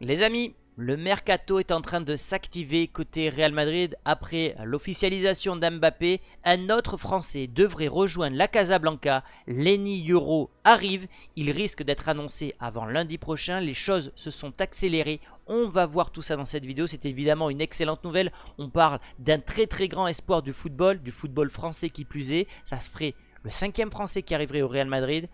Les amis, le mercato est en train de s'activer côté Real Madrid après l'officialisation d'Mbappé. Un autre Français devrait rejoindre la Casablanca. Lenny Yoro arrive. Il risque d'être annoncé avant lundi prochain. Les choses se sont accélérées. On va voir tout ça dans cette vidéo. C'est évidemment une excellente nouvelle. On parle d'un très grand espoir du football français qui plus est. Ça se ferait le 5e Français qui arriverait au Real Madrid.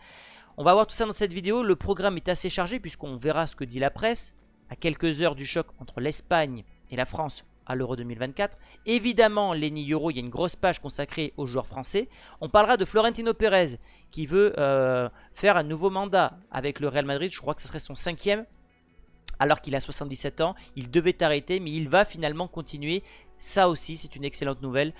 On va voir tout ça dans cette vidéo. Le programme est assez chargé puisqu'on verra ce que dit la presse à quelques heures du choc entre l'Espagne et la France à l'Euro 2024. Évidemment, Lenny Yoro, il y a une grosse page consacrée aux joueurs français. On parlera de Florentino Pérez qui veut faire un nouveau mandat avec le Real Madrid. Je crois que ce serait son 5e. Alors qu'il a 77 ans, il devait arrêter, mais il va finalement continuer. Ça aussi, c'est une excellente nouvelle.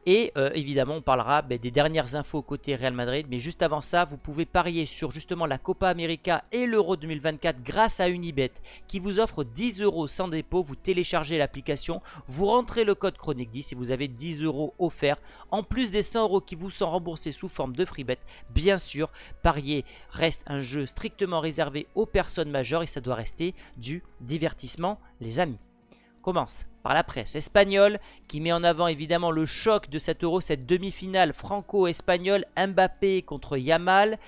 Et évidemment, on parlera des dernières infos côté Real Madrid. Mais juste avant ça, vous pouvez parier sur justement la Copa América et l'Euro 2024 grâce à Unibet qui vous offre 10 € sans dépôt. Vous téléchargez l'application, vous rentrez le code chronique 10 et vous avez 10 € offerts. En plus des 100 € qui vous sont remboursés sous forme de free bet. Bien sûr, parier reste un jeu strictement réservé aux personnes majeures et ça doit rester du divertissement, les amis. Commence par la presse espagnole qui met en avant évidemment le choc de cet Euro, cette demi-finale franco-espagnole, Mbappé contre Yamal.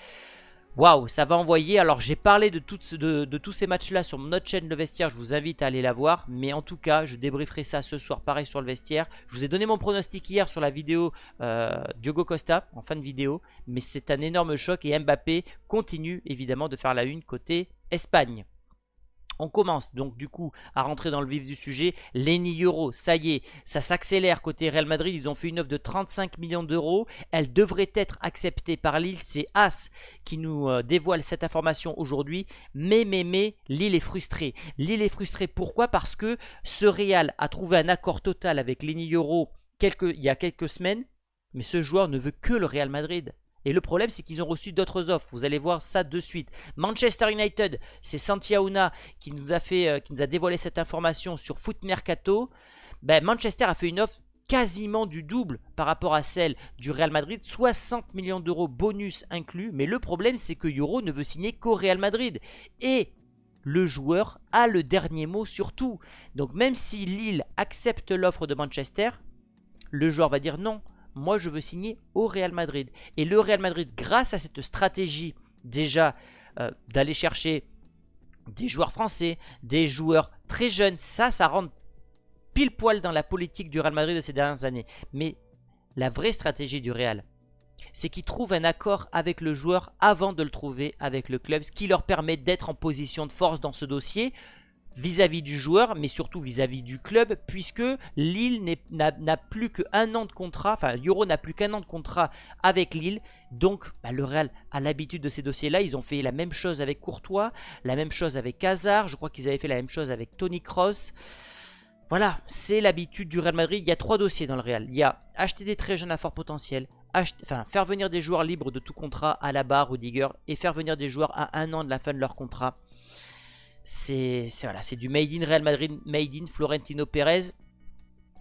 Waouh, ça va envoyer. Alors j'ai parlé de tous ces matchs-là sur notre chaîne Le Vestiaire, je vous invite à aller la voir. Mais en tout cas, je débrieferai ça ce soir, pareil sur Le Vestiaire. Je vous ai donné mon pronostic hier sur la vidéo Diogo Costa, en fin de vidéo. Mais c'est un énorme choc et Mbappé continue évidemment de faire la une côté Espagne. On commence donc du coup à rentrer dans le vif du sujet. Lenny Yoro, ça y est, ça s'accélère côté Real Madrid. Ils ont fait une offre de 35 millions d'euros. Elle devrait être acceptée par Lille. C'est As qui nous dévoile cette information aujourd'hui. Mais Lille est frustrée. Lille est frustrée pourquoi? Parce que ce Real a trouvé un accord total avec Lenny Yoro il y a quelques semaines. Mais ce joueur ne veut que le Real Madrid. Et le problème, c'est qu'ils ont reçu d'autres offres. Vous allez voir ça de suite. Manchester United, c'est Santi Aouna qui nous a dévoilé cette information sur Foot Mercato. Manchester a fait une offre quasiment du double par rapport à celle du Real Madrid. 60 millions d'euros bonus inclus. Mais le problème, c'est que Yoro ne veut signer qu'au Real Madrid. Et le joueur a le dernier mot sur tout. Donc même si Lille accepte l'offre de Manchester, le joueur va dire non. Moi, je veux signer au Real Madrid. Et le Real Madrid, grâce à cette stratégie déjà d'aller chercher des joueurs français, des joueurs très jeunes, ça rentre pile poil dans la politique du Real Madrid de ces dernières années. Mais la vraie stratégie du Real, c'est qu'ils trouvent un accord avec le joueur avant de le trouver avec le club, ce qui leur permet d'être en position de force dans ce dossier, vis-à-vis du joueur, mais surtout vis-à-vis du club, puisque Lille n'a plus qu'un an de contrat, enfin Yoro n'a plus qu'un an de contrat avec Lille, donc le Real a l'habitude de ces dossiers-là. Ils ont fait la même chose avec Courtois, la même chose avec Hazard, je crois qu'ils avaient fait la même chose avec Toni Kroos. Voilà, c'est l'habitude du Real Madrid. Il y a 3 dossiers dans le Real. Il y a acheter des très jeunes à fort potentiel, faire venir des joueurs libres de tout contrat à la barre, Rudiger, et faire venir des joueurs à 1 an de la fin de leur contrat. C'est du made in Real Madrid, made in Florentino Pérez.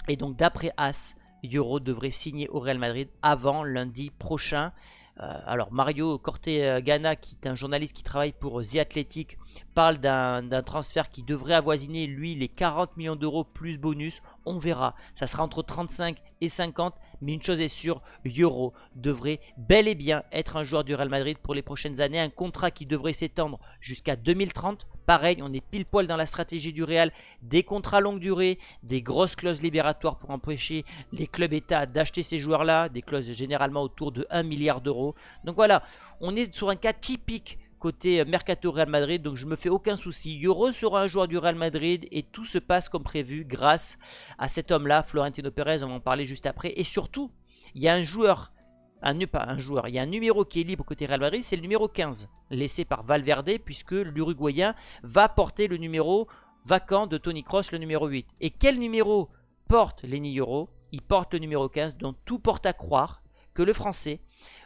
Et donc d'après As, Yoro devrait signer au Real Madrid avant lundi prochain. Alors Mario Cortegana, qui est un journaliste qui travaille pour The Athletic, parle d'un transfert qui devrait avoisiner lui les 40 millions d'euros plus bonus. On verra, ça sera entre 35 et 50. Mais une chose est sûre, Yoro devrait bel et bien être un joueur du Real Madrid pour les prochaines années. Un contrat qui devrait s'étendre jusqu'à 2030. Pareil, on est pile poil dans la stratégie du Real. Des contrats longue durée, des grosses clauses libératoires pour empêcher les clubs états d'acheter ces joueurs-là. Des clauses généralement autour de 1 milliard d'euros. Donc voilà, on est sur un cas typique côté Mercato Real Madrid, donc je me fais aucun souci. Yoro sera un joueur du Real Madrid et tout se passe comme prévu grâce à cet homme-là, Florentino Pérez, on va en parler juste après. Et surtout, il y a un joueur, il y a un numéro qui est libre côté Real Madrid, c'est le numéro 15, laissé par Valverde, puisque l'Uruguayen va porter le numéro vacant de Toni Kroos, le numéro 8. Et quel numéro porte Lenny Yoro? Il porte le numéro 15, donc tout porte à croire que le Français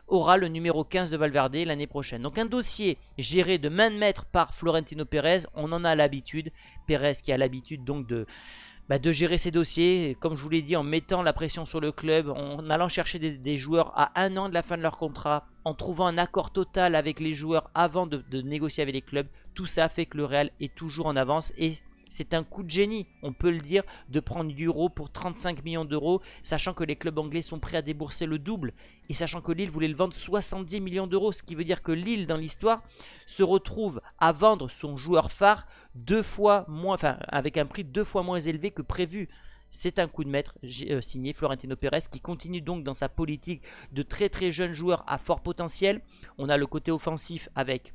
aura le numéro 15 de Valverde l'année prochaine. Donc un dossier géré de main de maître par Florentino Pérez, on en a l'habitude. Pérez qui a l'habitude donc de gérer ses dossiers, comme je vous l'ai dit, en mettant la pression sur le club, en allant chercher des joueurs à 1 an de la fin de leur contrat, en trouvant un accord total avec les joueurs avant de négocier avec les clubs. Tout ça fait que le Real est toujours en avance et c'est un coup de génie, on peut le dire, de prendre Euro pour 35 millions d'euros, sachant que les clubs anglais sont prêts à débourser le double, et sachant que Lille voulait le vendre 70 millions d'euros, ce qui veut dire que Lille, dans l'histoire, se retrouve à vendre son joueur phare 2 fois moins, enfin avec un prix 2 fois moins élevé que prévu. C'est un coup de maître signé Florentino Pérez qui continue donc dans sa politique de très très jeunes joueurs à fort potentiel. On a le côté offensif avec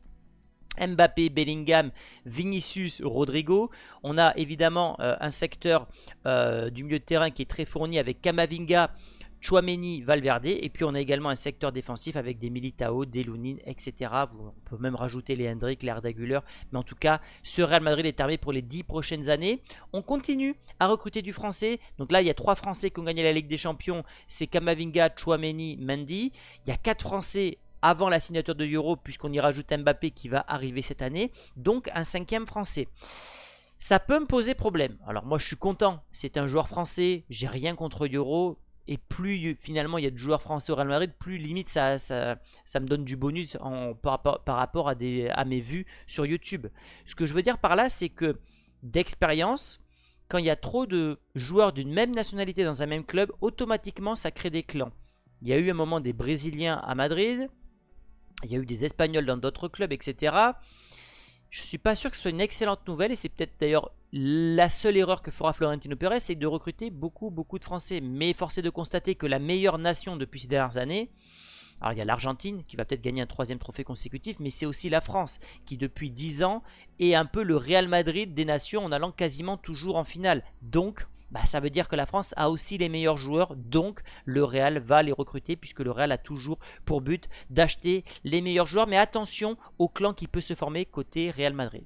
Mbappé, Bellingham, Vinicius, Rodrigo. On a évidemment un secteur du milieu de terrain qui est très fourni avec Camavinga, Tchouaméni, Valverde. Et puis on a également un secteur défensif avec des Militao, des Lunin, etc. On peut même rajouter les Hendrick, les Arda Güler. Mais en tout cas, ce Real Madrid est armé pour les 10 prochaines années. On continue à recruter du français. Donc là, il y a 3 Français qui ont gagné la Ligue des Champions. C'est Camavinga, Tchouaméni, Mendy. Il y a 4 Français avant la signature de Euro, puisqu'on y rajoute Mbappé qui va arriver cette année, donc un 5e français. Ça peut me poser problème. Alors moi je suis content, c'est un joueur français, j'ai rien contre Euro, et plus finalement il y a de joueurs français au Real Madrid, plus limite ça me donne du bonus par rapport à mes vues sur YouTube. Ce que je veux dire par là, c'est que d'expérience, quand il y a trop de joueurs d'une même nationalité dans un même club, automatiquement ça crée des clans. Il y a eu un moment des Brésiliens à Madrid, il y a eu des Espagnols dans d'autres clubs, etc. Je ne suis pas sûr que ce soit une excellente nouvelle et c'est peut-être d'ailleurs la seule erreur que fera Florentino Pérez, c'est de recruter beaucoup de Français. Mais force est de constater que la meilleure nation depuis ces dernières années, alors il y a l'Argentine qui va peut-être gagner un 3e trophée consécutif, mais c'est aussi la France qui depuis 10 ans est un peu le Real Madrid des nations en allant quasiment toujours en finale. Donc ça veut dire que la France a aussi les meilleurs joueurs, donc le Real va les recruter puisque le Real a toujours pour but d'acheter les meilleurs joueurs. Mais attention au clan qui peut se former côté Real Madrid.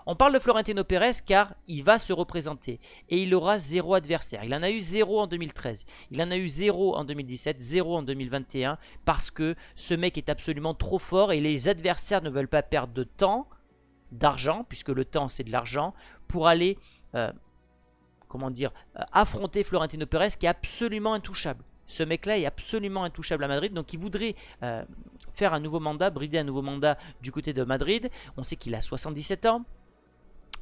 On parle de Florentino Pérez car il va se représenter et il aura 0 adversaire. Il en a eu 0 en 2013, il en a eu 0 en 2017, 0 en 2021 parce que ce mec est absolument trop fort et les adversaires ne veulent pas perdre de temps, d'argent, puisque le temps c'est de l'argent, pour aller affronter Florentino Pérez qui est absolument intouchable. Ce mec-là est absolument intouchable à Madrid, donc il voudrait faire un nouveau mandat, brider un nouveau mandat du côté de Madrid. On sait qu'il a 77 ans.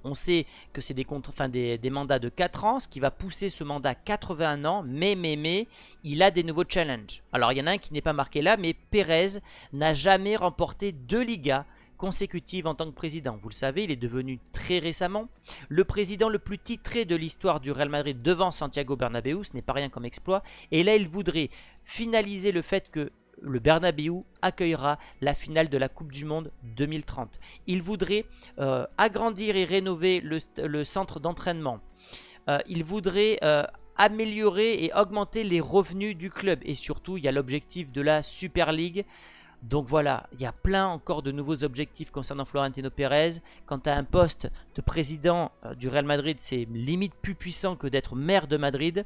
On sait que c'est des mandats de 4 ans, ce qui va pousser ce mandat à 81 ans, mais, il a des nouveaux challenges. Alors il y en a un qui n'est pas marqué là, mais Pérez n'a jamais remporté 2 Ligas consécutives en tant que président. Vous le savez, il est devenu très récemment le président le plus titré de l'histoire du Real Madrid devant Santiago Bernabéu, ce n'est pas rien comme exploit. Et là, il voudrait finaliser le fait que le Bernabéu accueillera la finale de la Coupe du Monde 2030. Il voudrait agrandir et rénover le centre d'entraînement. Il voudrait améliorer et augmenter les revenus du club. Et surtout, il y a l'objectif de la Super League. Donc voilà, il y a plein encore de nouveaux objectifs concernant Florentino Pérez. Quant à un poste de président du Real Madrid, c'est limite plus puissant que d'être maire de Madrid.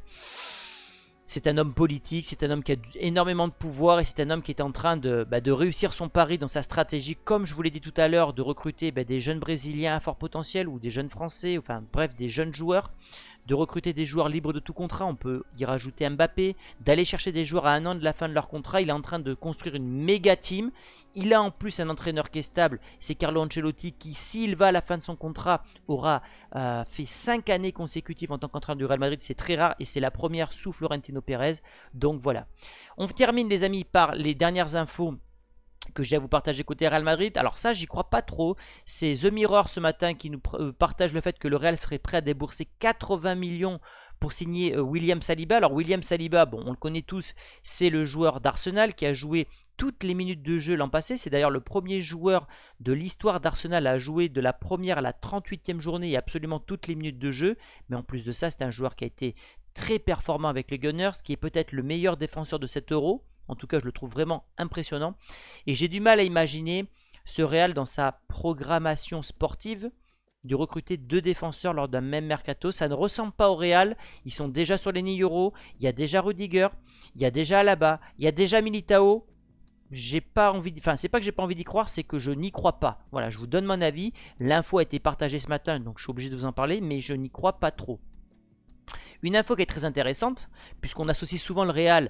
C'est un homme politique, c'est un homme qui a énormément de pouvoir et c'est un homme qui est en train de réussir son pari dans sa stratégie, comme je vous l'ai dit tout à l'heure, de recruter des jeunes Brésiliens à fort potentiel ou des jeunes Français, enfin bref, des jeunes joueurs. De recruter des joueurs libres de tout contrat, on peut y rajouter Mbappé, d'aller chercher des joueurs à 1 an de la fin de leur contrat. Il est en train de construire une méga team. Il a en plus un entraîneur qui est stable, c'est Carlo Ancelotti qui, s'il va à la fin de son contrat, aura fait 5 années consécutives en tant qu'entraîneur du Real Madrid. C'est très rare et c'est la première sous Florentino Pérez. Donc voilà. On termine les amis par les dernières infos que j'ai à vous partager côté Real Madrid. Alors ça, j'y crois pas trop. C'est The Mirror ce matin qui nous partage le fait que le Real serait prêt à débourser 80 millions pour signer William Saliba. Alors William Saliba, bon, on le connaît tous, c'est le joueur d'Arsenal qui a joué toutes les minutes de jeu l'an passé. C'est d'ailleurs le premier joueur de l'histoire d'Arsenal à jouer de la première à la 38e journée et absolument toutes les minutes de jeu. Mais en plus de ça, c'est un joueur qui a été très performant avec les Gunners, qui est peut-être le meilleur défenseur de cet Euro. En tout cas, je le trouve vraiment impressionnant. Et j'ai du mal à imaginer ce Real dans sa programmation sportive de recruter 2 défenseurs lors d'un même mercato. Ça ne ressemble pas au Real. Ils sont déjà sur les Euro. Il y a déjà Rudiger. Il y a déjà Alaba. Il y a déjà Militao. J'ai pas envie, enfin c'est pas que j'ai pas envie d'y croire, c'est que je n'y crois pas. Voilà, je vous donne mon avis. L'info a été partagée ce matin, donc je suis obligé de vous en parler, mais je n'y crois pas trop. Une info qui est très intéressante, puisqu'on associe souvent le Real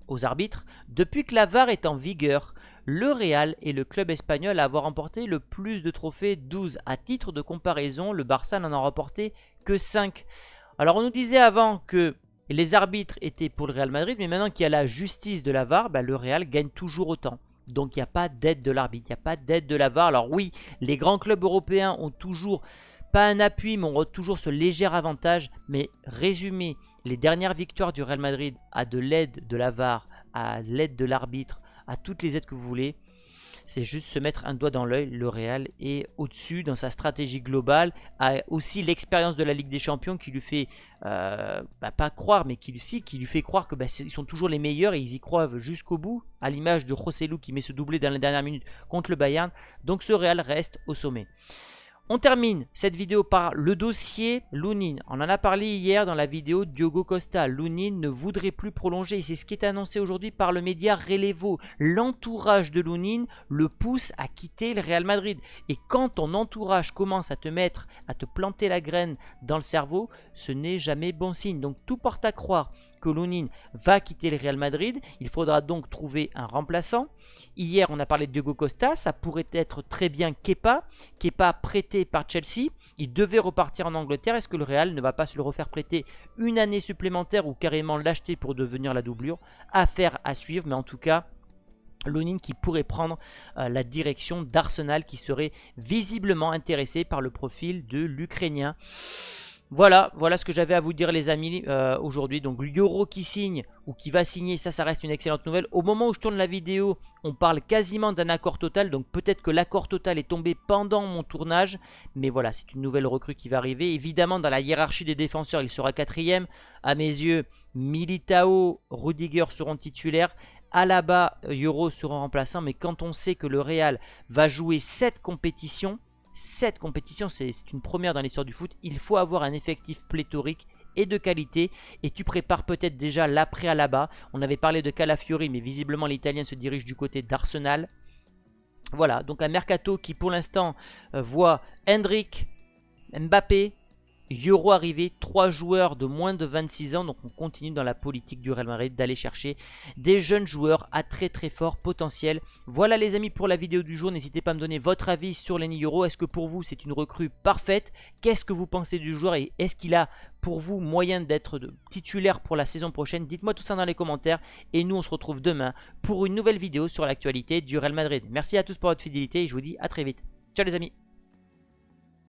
aux arbitres. Depuis que la VAR est en vigueur, le Real est le club espagnol à avoir remporté le plus de trophées, 12. À titre de comparaison, le Barça n'en a remporté que 5. Alors on nous disait avant que les arbitres étaient pour le Real Madrid, mais maintenant qu'il y a la justice de la VAR, le Real gagne toujours autant. Donc il n'y a pas d'aide de l'arbitre, il n'y a pas d'aide de la VAR. Alors oui, les grands clubs européens ont toujours, pas un appui, mais ont toujours ce léger avantage. Mais résumer les dernières victoires du Real Madrid à de l'aide de la VAR, à l'aide de l'arbitre, à toutes les aides que vous voulez, c'est juste se mettre un doigt dans l'œil. Le Real est au-dessus dans sa stratégie globale, a aussi l'expérience de la Ligue des Champions qui lui fait, pas croire, mais qui lui fait croire que ils sont toujours les meilleurs et ils y croient jusqu'au bout, à l'image de Joselu qui met ce doublé dans la dernière minute contre le Bayern. Donc ce Real reste au sommet. On termine cette vidéo par le dossier Lunin. On en a parlé hier dans la vidéo Diogo Costa. Lunin ne voudrait plus prolonger. C'est ce qui est annoncé aujourd'hui par le média Relevo. L'entourage de Lunin le pousse à quitter le Real Madrid. Et quand ton entourage commence à te planter la graine dans le cerveau, ce n'est jamais bon signe. Donc tout porte à croire que Lunin va quitter le Real Madrid. Il faudra donc trouver un remplaçant. Hier, on a parlé de Diogo Costa. Ça pourrait être très bien Kepa. Kepa prêté par Chelsea. Il devait repartir en Angleterre. Est-ce que le Real ne va pas se le refaire prêter une année supplémentaire ou carrément l'acheter pour devenir la doublure? Affaire à suivre, mais en tout cas, Lunin qui pourrait prendre la direction d'Arsenal, qui serait visiblement intéressé par le profil de l'Ukrainien. Voilà ce que j'avais à vous dire les amis aujourd'hui. Donc l'Euro qui signe ou qui va signer, ça reste une excellente nouvelle. Au moment où je tourne la vidéo, on parle quasiment d'un accord total. Donc peut-être que l'accord total est tombé pendant mon tournage. Mais voilà, c'est une nouvelle recrue qui va arriver. Évidemment, dans la hiérarchie des défenseurs, il sera 4e. À mes yeux, Militao, Rudiger seront titulaires. Alaba, Euro seront remplaçants. Mais quand on sait que le Real va jouer 7 compétitions, cette compétition, c'est une première dans l'histoire du foot. Il faut avoir un effectif pléthorique et de qualité. Et tu prépares peut-être déjà l'après Alaba. On avait parlé de Calafiori, mais visiblement l'Italien se dirige du côté d'Arsenal. Voilà, donc un mercato qui pour l'instant voit Hendrick, Mbappé, Euro arrivé, 3 joueurs de moins de 26 ans. Donc on continue dans la politique du Real Madrid d'aller chercher des jeunes joueurs à très fort potentiel. Voilà les amis pour la vidéo du jour. N'hésitez pas à me donner votre avis sur Lenny Yoro. Est-ce que pour vous c'est une recrue parfaite? Qu'est-ce que vous pensez du joueur? Et est-ce qu'il a pour vous moyen d'être titulaire pour la saison prochaine? Dites-moi tout ça dans les commentaires. Et nous on se retrouve demain pour une nouvelle vidéo sur l'actualité du Real Madrid. Merci à tous pour votre fidélité et je vous dis à très vite. Ciao les amis.